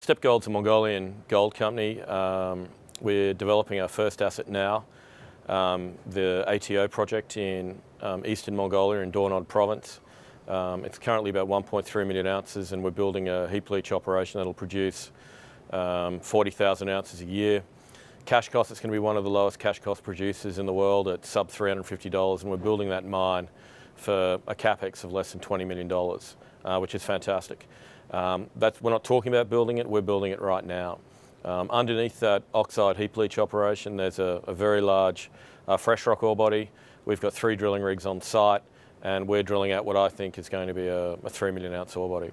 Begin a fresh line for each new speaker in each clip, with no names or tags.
Steppe Gold's a Mongolian gold company. We're developing our first asset now, the ATO project in eastern Mongolia in Dornod province. It's currently about 1.3 million ounces, and we're building a heap leach operation that'll produce 40,000 ounces a year. Cash cost, it's going to be one of the lowest cash cost producers in the world at sub $350, and we're building that mine for a capex of less than $20 million, which is fantastic. We're not talking about building it, we're building it right now. Underneath that oxide heap leach operation, there's a very large fresh rock ore body. We've got 3 drilling rigs on site, and we're drilling out what I think is going to be a 3 million ounce ore body.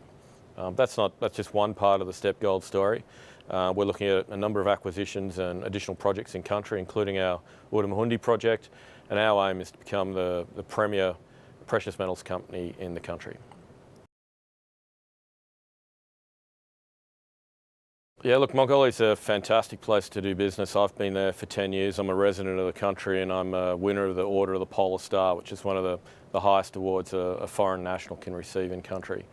That's just one part of the Steppe Gold story. We're looking at a number of acquisitions and additional projects in country, including our Udam project, and our aim is to become the premier precious metals company in the country. Yeah, look, Mongolia's a fantastic place to do business. I've been there for 10 years. I'm a resident of the country, and I'm a winner of the Order of the Polar Star, which is one of the highest awards a foreign national can receive in country.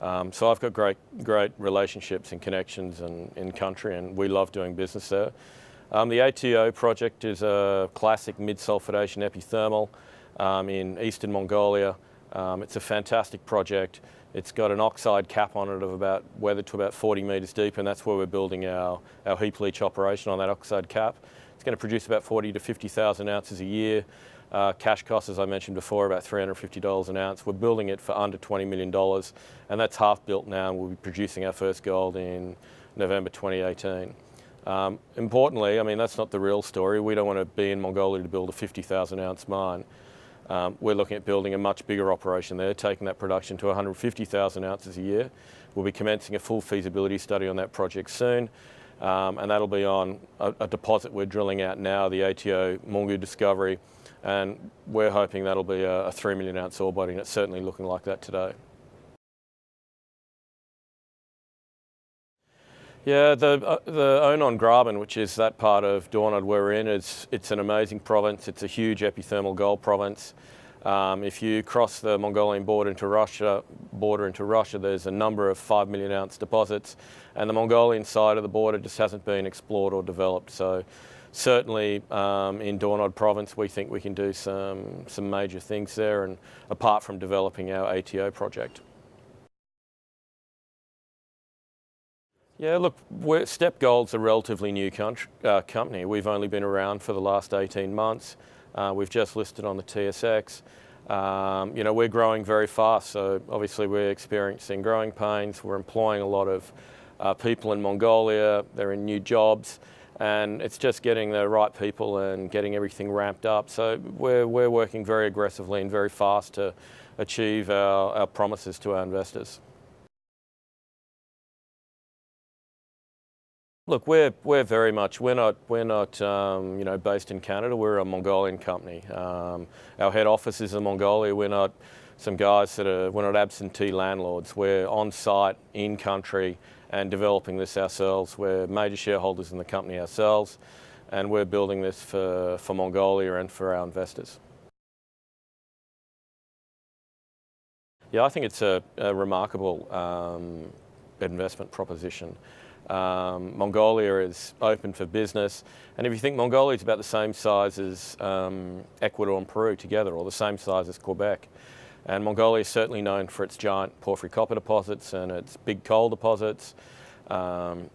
So I've got great relationships and connections in country, and we love doing business there. The ATO project is a classic mid-sulfidation epithermal in eastern Mongolia. It's a fantastic project. It's got an oxide cap on it of weathered to about 40 metres deep, and that's where we're building our heap leach operation on that oxide cap. It's going to produce about 40 to 50,000 ounces a year. Cash costs, as I mentioned before, about $350 an ounce. We're building it for under $20 million, and that's half built now, and we'll be producing our first gold in November 2018. Importantly, I mean, that's not the real story. We don't want to be in Mongolia to build a 50,000 ounce mine. We're looking at building a much bigger operation there, taking that production to 150,000 ounces a year. We'll be commencing a full feasibility study on that project soon, and that'll be on a deposit we're drilling out now, the ATO Mungu discovery, and we're hoping that'll be a 3 million ounce ore body, and it's certainly looking like that today. Yeah, the Onon Graben, which is that part of Dornod we're in, it's an amazing province. It's a huge epithermal gold province. If you cross the Mongolian border into Russia, there's a number of 5 million ounce deposits, and the Mongolian side of the border just hasn't been explored or developed. So certainly in Dornod province, we think we can do some major things there, and apart from developing our ATO project. Yeah, look, Steppe Gold's a relatively new company. We've only been around for the last 18 months. We've just listed on the TSX. We're growing very fast, so obviously we're experiencing growing pains. We're employing a lot of people in Mongolia. They're in new jobs, and it's just getting the right people and getting everything ramped up. So we're working very aggressively and very fast to achieve our promises to our investors. Look, we're not based in Canada. We're a Mongolian company. Our head office is in Mongolia. We're not we're not absentee landlords. We're on site, in country, and developing this ourselves. We're major shareholders in the company ourselves, and we're building this for Mongolia and for our investors. Yeah, I think it's a remarkable investment proposition. Mongolia is open for business, and if you think Mongolia is about the same size as Ecuador and Peru together, or the same size as Quebec, and Mongolia is certainly known for its giant porphyry copper deposits and its big coal deposits, and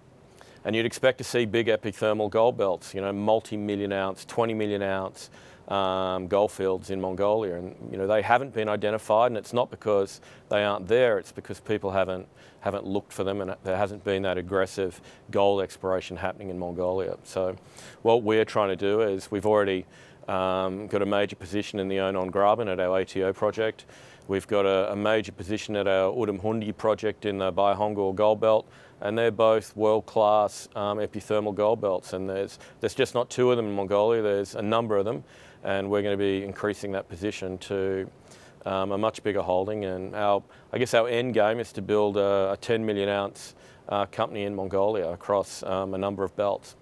you'd expect to see big epithermal gold belts, multi-million ounce, 20 million ounce gold fields in Mongolia, and they haven't been identified, and it's not because they aren't there, it's because people haven't looked for them, and there hasn't been that aggressive gold exploration happening in Mongolia. So what we're trying to do is we've already got a major position in the Onon Graben at our ATO project. We've got a major position at our Udam project in the Baihongor gold belt, and they're both world-class epithermal gold belts, and there's just not 2 of them in Mongolia, there's a number of them, and we're going to be increasing that position to a much bigger holding, and I guess our end game is to build a 10 million ounce company in Mongolia across a number of belts.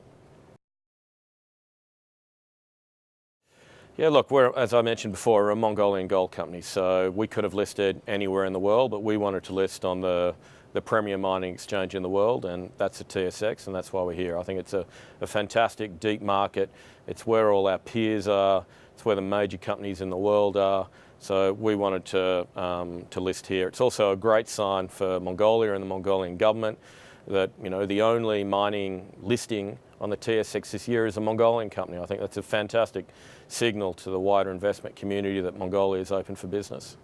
Yeah, look, as I mentioned before, we're a Mongolian gold company, so we could have listed anywhere in the world, but we wanted to list on the the premier mining exchange in the world, and that's the TSX, and that's why we're here. I think it's a fantastic, deep market. It's where all our peers are. It's where the major companies in the world are. So we wanted to list here. It's also a great sign for Mongolia and the Mongolian government that, you know, the only mining listing on the TSX this year is a Mongolian company. I think that's a fantastic signal to the wider investment community that Mongolia is open for business.